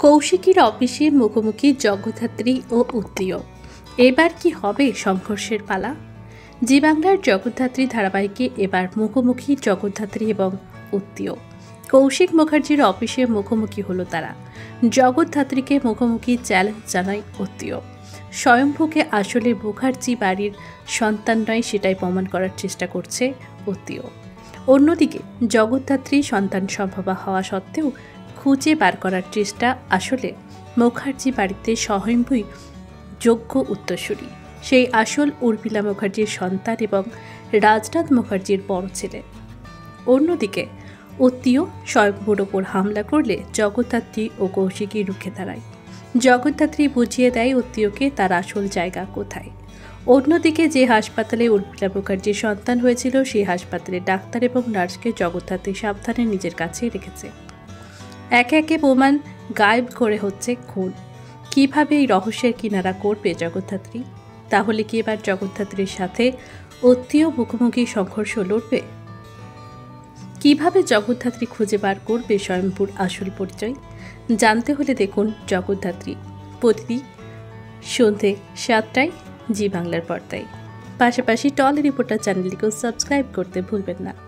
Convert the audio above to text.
কৌশিকীর অফিসে মুখোমুখি জগদ্ধাত্রী ও উত্তীয়। এবার কি হবে সংঘর্ষের পালা? জি বাংলার জগদ্ধাত্রী ধারাবাহিকে এবার মুখোমুখি জগদ্ধাত্রী এবং উত্তীয়। কৌশিক মুখার্জির অফিসে মুখোমুখি হলো তারা। জগদ্ধাত্রীকে মুখোমুখি চ্যালেঞ্জ জানায় উত্তীয়। স্বয়ম্ভূকে আসলে মুখার্জি বাড়ির সন্তান নয় সেটাই প্রমাণ করার চেষ্টা করছে উত্তীয়। অন্যদিকে জগদ্ধাত্রী সন্তান সম্ভবা হওয়া সত্ত্বেও খুঁজে বার করার চেষ্টা আসলে মুখার্জি বাড়িতে স্বয়ম্ভূই যোগ্য উত্তরসূরি। সেই আসল উর্মিলা মুখার্জির সন্তান এবং রাজনাথ মুখার্জির বড় ছেলে। অন্যদিকে উত্তীয় স্বয়ম্ভূর ওপর হামলা করলে জগদ্ধাত্রী ও কৌশিকী রুখে দাঁড়ায়। জগদ্ধাত্রী বুঝিয়ে দেয় উত্তীয়কে তার আসল জায়গা কোথায়। অন্যদিকে যে হাসপাতালে উর্মিলা মুখার্জির সন্তান হয়েছিল সেই হাসপাতালে ডাক্তার এবং নার্সকে জগদ্ধাত্রী সাবধানে নিজের কাছেই রেখেছে। একে একে প্রমাণ গায়েব করে হচ্ছে খুন। কিভাবে এই রহস্যের কিনারা করবে জগদ্ধাত্রী? তাহলে কি এবার জগদ্ধাত্রীর সাথে উত্তীয় মুখোমুখি সংঘর্ষ লড়বে? কিভাবে জগদ্ধাত্রী খুঁজে বার করবে স্বয়ম্ভূর আসল পরিচয়? জানতে হলে দেখুন জগদ্ধাত্রী প্রতিদিন সন্ধ্যে 7টায় জি বাংলার পর্দায়। পাশাপাশি টলি রিপোর্টার চ্যানেলটিকেও সাবস্ক্রাইব করতে ভুলবেন না।